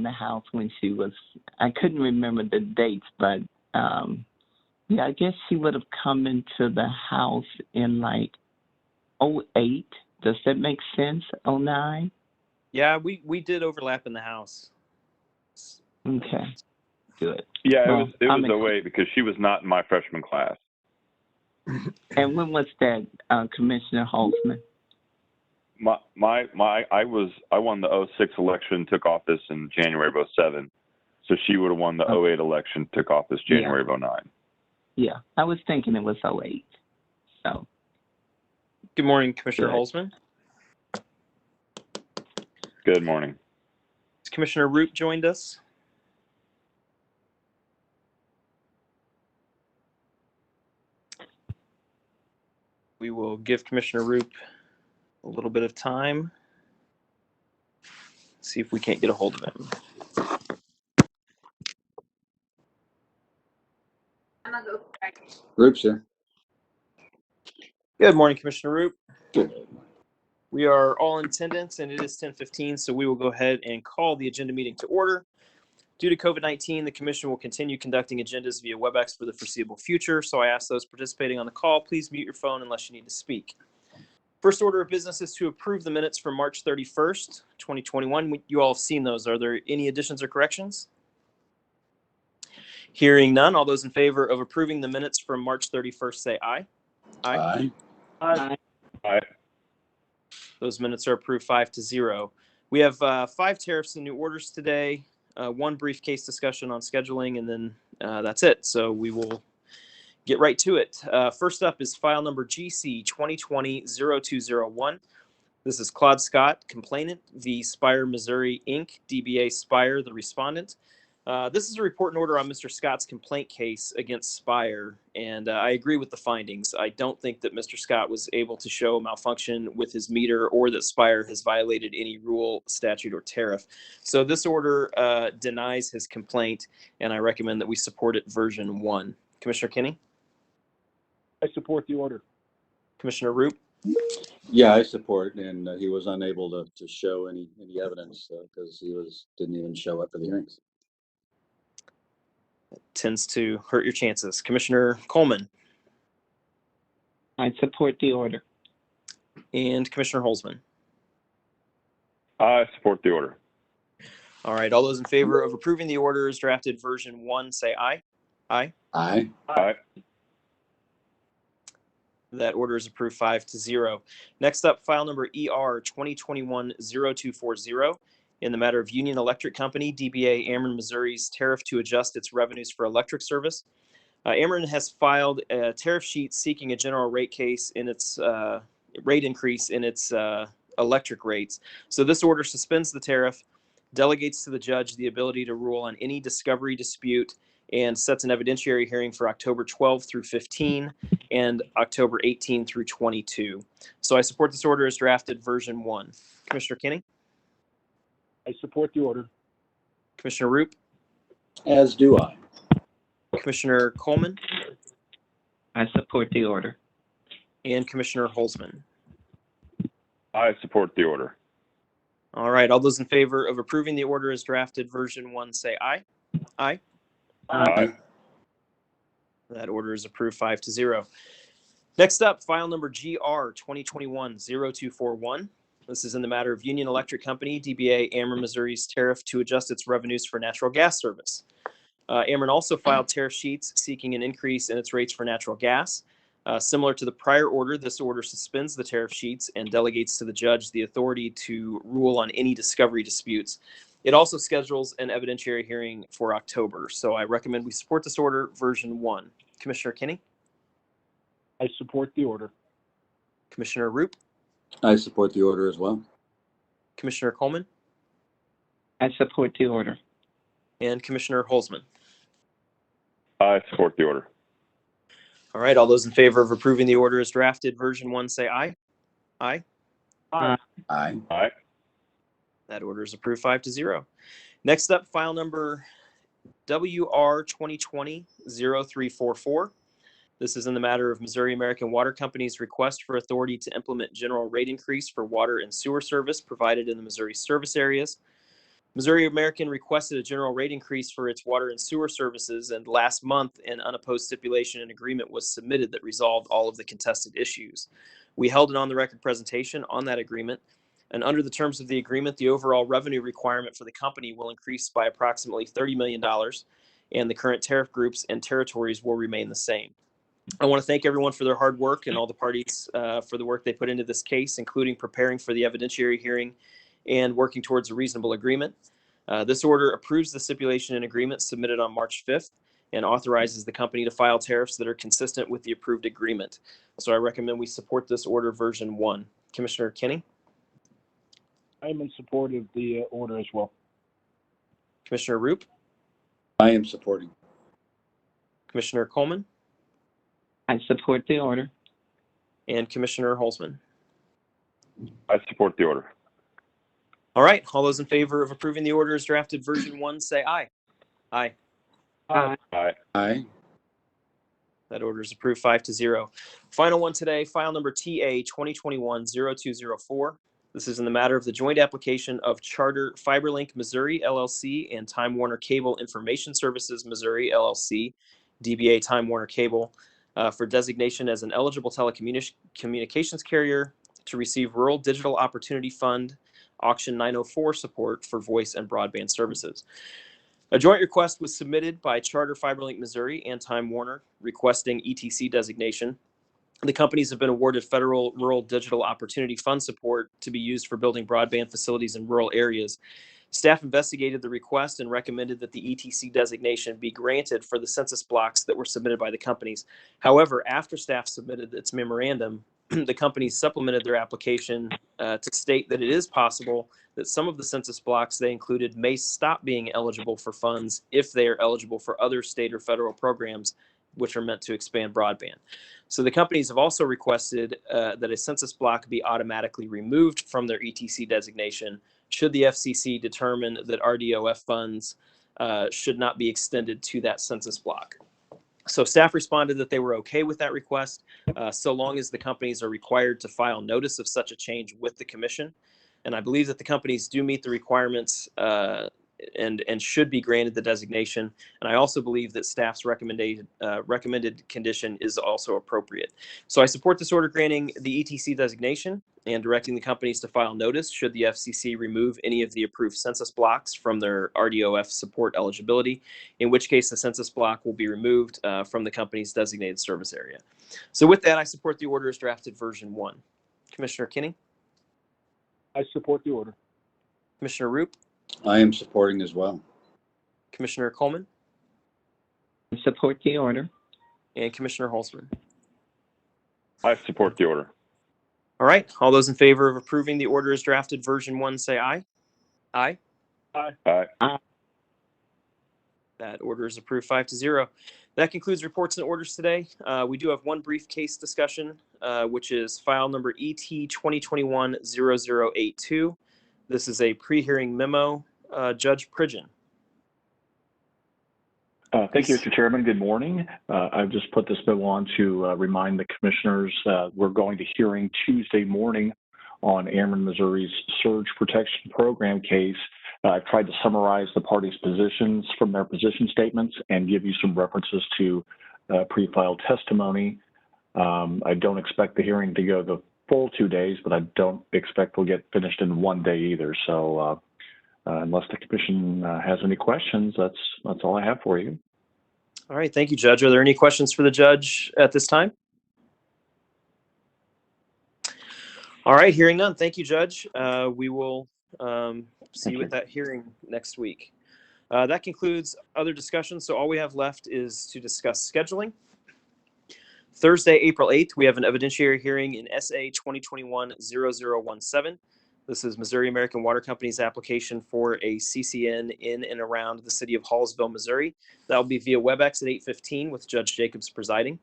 the house when she was, I couldn't remember the dates, but yeah, I guess she would have come into the house in like '08. Does that make sense? '09? Yeah, we did overlap in the house. Okay, good. Yeah, Well, it was '08 because she was not in my freshman class. And when was that, Commissioner Holzman? I won the '06 election, took office in January of '07. So she would have won the '08 election, took office January of '09. Yeah, I was thinking it was '08. So. Good morning, Commissioner Holzman. Good morning. Has Commissioner Roop joined us? We will give Commissioner Roop a little bit of time. See if we can't get a hold of him. Roop's here. Good morning, Commissioner Roop. Good. We are all in attendance, and it is 10:15, so we will go ahead and call the agenda meeting to order. Due to COVID-19, the Commission will continue conducting agendas via WebEx for the foreseeable future, so I ask those participating on the call, please mute your phone unless you need to speak. First order of business is to approve the minutes from March 31st, 2021. You all have seen those. Are there any additions or corrections? Hearing none, all those in favor of approving the minutes from March 31st say aye. Aye. Aye. Aye. Those minutes are approved 5-0. We have 5 tariffs and new orders today, 1 brief case discussion on scheduling, and then that's it. So we will get right to it. First up is file number GC 2020-0201. This is Claude Scott, complainant, v. Spire Missouri, Inc., DBA Spire, the respondent. This is a report and order on Mr. Scott's complaint case against Spire, and I agree with the findings. I don't think that Mr. Scott was able to show malfunction with his meter or that Spire has violated any rule, statute, or tariff. So this order denies his complaint, and I recommend that we support it version 1. Commissioner Kinney? I support the order. Commissioner Roop? Yeah, I support, and he was unable to show any evidence because he didn't even show up for the hearings. Tends to hurt your chances. Commissioner Coleman? I support the order. And Commissioner Holzman? I support the order. All right, all those in favor of approving the order as drafted version 1 say aye. Aye. Aye. Aye. That order is approved 5-0. Next up, file number ER 2021-0240. In the matter of Union Electric Company, DBA Ameren Missouri's tariff to adjust its revenues for electric service. Ameren has filed a tariff sheet seeking a general rate case in its rate increase in its electric rates. So this order suspends the tariff, delegates to the judge the ability to rule on any discovery dispute, and sets an evidentiary hearing for October 12 through 15 and October 18 through 22. So I support this order as drafted version 1. Commissioner Kinney? I support the order. Commissioner Roop? As do I. Commissioner Coleman? I support the order. And Commissioner Holzman? I support the order. All right, all those in favor of approving the order as drafted version 1 say aye. Aye. Aye. That order is approved 5-0. Next up, file number GR 2021-0241. This is in the matter of Union Electric Company, DBA Ameren Missouri's tariff to adjust its revenues for natural gas service. Ameren also filed tariff sheets seeking an increase in its rates for natural gas. Similar to the prior order, this order suspends the tariff sheets and delegates to the judge the authority to rule on any discovery disputes. It also schedules an evidentiary hearing for October. So I recommend we support this order version 1. Commissioner Kinney? I support the order. Commissioner Roop? I support the order as well. Commissioner Coleman? I support the order. And Commissioner Holzman? I support the order. All right, all those in favor of approving the order as drafted version 1 say aye. Aye. Aye. Aye. Aye. That order is approved 5-0. Next up, file number WR 2020-0344. This is in the matter of Missouri American Water Company's request for authority to implement general rate increase for water and sewer service provided in the Missouri service areas. Missouri American requested a general rate increase for its water and sewer services, and last month an unopposed stipulation and agreement was submitted that resolved all of the contested issues. We held an on-the-record presentation on that agreement, and under the terms of the agreement, the overall revenue requirement for the company will increase by approximately $30 million, and the current tariff groups and territories will remain the same. I want to thank everyone for their hard work and all the parties for the work they put into this case, including preparing for the evidentiary hearing and working towards a reasonable agreement. This order approves the stipulation and agreement submitted on March 5th and authorizes the company to file tariffs that are consistent with the approved agreement. So I recommend we support this order version 1. Commissioner Kenny? I am in support of the order as well. Commissioner Roop? I am supporting. Commissioner Coleman? I support the order. And Commissioner Holzman? I support the order. All right. All those in favor of approving the order as drafted version 1, say aye. Aye. Aye. Aye. Aye. That order is approved 5-0. Final one today, file number TA 2021-0204. This is in the matter of the joint application of Charter FiberLink Missouri LLC and Time Warner Cable Information Services Missouri LLC, DBA Time Warner Cable, for designation as an eligible telecommunications carrier to receive Rural Digital Opportunity Fund Auction 904 support for voice and broadband services. A joint request was submitted by Charter FiberLink Missouri and Time Warner requesting ETC designation. The companies have been awarded federal Rural Digital Opportunity Fund support to be used for building broadband facilities in rural areas. Staff investigated the request and recommended that the ETC designation be granted for the census blocks that were submitted by the companies. However, after staff submitted its memorandum, the companies supplemented their application to state that it is possible that some of the census blocks they included may stop being eligible for funds if they are eligible for other state or federal programs which are meant to expand broadband. So the companies have also requested that a census block be automatically removed from their ETC designation should the FCC determine that RDOF funds should not be extended to that census block. So staff responded that they were okay with that request, so long as the companies are required to file notice of such a change with the commission. And I believe that the companies do meet the requirements and should be granted the designation. And I also believe that staff's recommended condition is also appropriate. So I support this order granting the ETC designation and directing the companies to file notice should the FCC remove any of the approved census blocks from their RDOF support eligibility, in which case the census block will be removed from the company's designated service area. So with that, I support the order as drafted version 1. Commissioner Kinney? I support the order. Commissioner Roop? I am supporting as well. Commissioner Coleman? I support the order. And Commissioner Holzman? I support the order. All right. All those in favor of approving the order as drafted version 1, say aye. Aye. Aye. That order is approved 5-0. That concludes reports and orders today. We do have one brief case discussion, which is file number ET 2021-0082. This is a pre-hearing memo. Judge Pridgen. Thank you, Mr. Chairman. Good morning. I've just put this bill on to remind the commissioners we're going to hearing Tuesday morning on Ameren, Missouri's Surge Protection Program case. I've tried to summarize the parties' positions from their position statements and give you some references to pre-filed testimony. I don't expect the hearing to go the full 2 days, but I don't expect we'll get finished in 1 day either. So unless the commission has any questions, that's all I have for you. All right. Thank you, Judge. Are there any questions for the judge at this time? All right. Hearing none. Thank you, Judge. We will see you at that hearing next week. That concludes other discussions. So all we have left is to discuss scheduling. Thursday, April 8th, we have an evidentiary hearing in SA 2021-0017. This is Missouri American Water Company's application for a CCN in and around the city of Hallsville, Missouri. That will be via WebEx at 8:15 with Judge Jacobs presiding.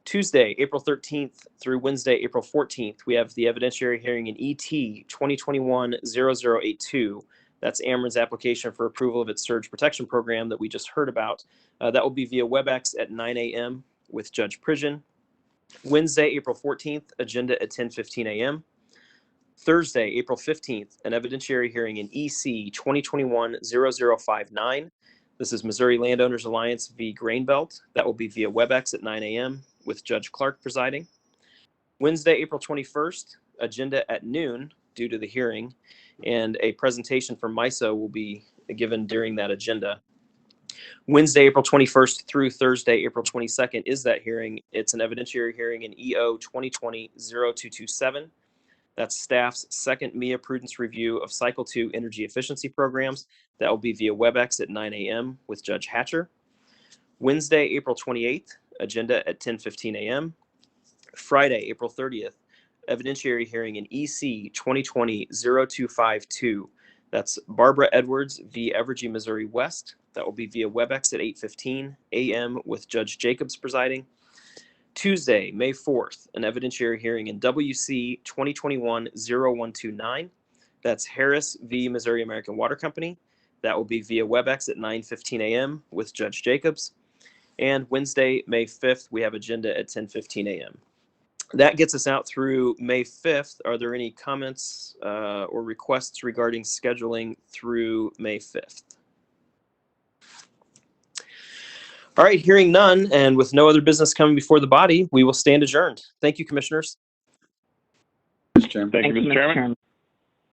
Tuesday, April 13th through Wednesday, April 14th, we have the evidentiary hearing in ET 2021-0082. That's Ameren's application for approval of its surge protection program that we just heard about. That will be via WebEx at 9 a.m. with Judge Pridgen. Wednesday, April 14th, agenda at 10:15 a.m. Thursday, April 15th, an evidentiary hearing in EC 2021-0059. This is Missouri Landowners Alliance v. Grainbelt. That will be via WebEx at 9 a.m. with Judge Clark presiding. Wednesday, April 21st, agenda at noon due to the hearing, and a presentation from MISO will be given during that agenda. Wednesday, April 21st through Thursday, April 22nd is that hearing. It's an evidentiary hearing in EO 2020-0227. That's staff's second MIA prudence review of Cycle 2 energy efficiency programs. That will be via WebEx at 9 a.m. with Judge Hatcher. Wednesday, April 28th, agenda at 10:15 a.m. Friday, April 30th, evidentiary hearing in EC 2020-0252. That's Barbara Edwards v. Evergy, Missouri West. That will be via WebEx at 8:15 a.m. with Judge Jacobs presiding. Tuesday, May 4th, an evidentiary hearing in WC 2021-0129. That's Harris v. Missouri American Water Company. That will be via WebEx at 9:15 a.m. with Judge Jacobs. And Wednesday, May 5th, we have agenda at 10:15 a.m. That gets us out through May 5th. Are there any comments or requests regarding scheduling through May 5th? All right, hearing none, and with no other business coming before the body, we will stand adjourned. Thank you, commissioners. Mr. Chairman. Thank you, Mr. Chairman.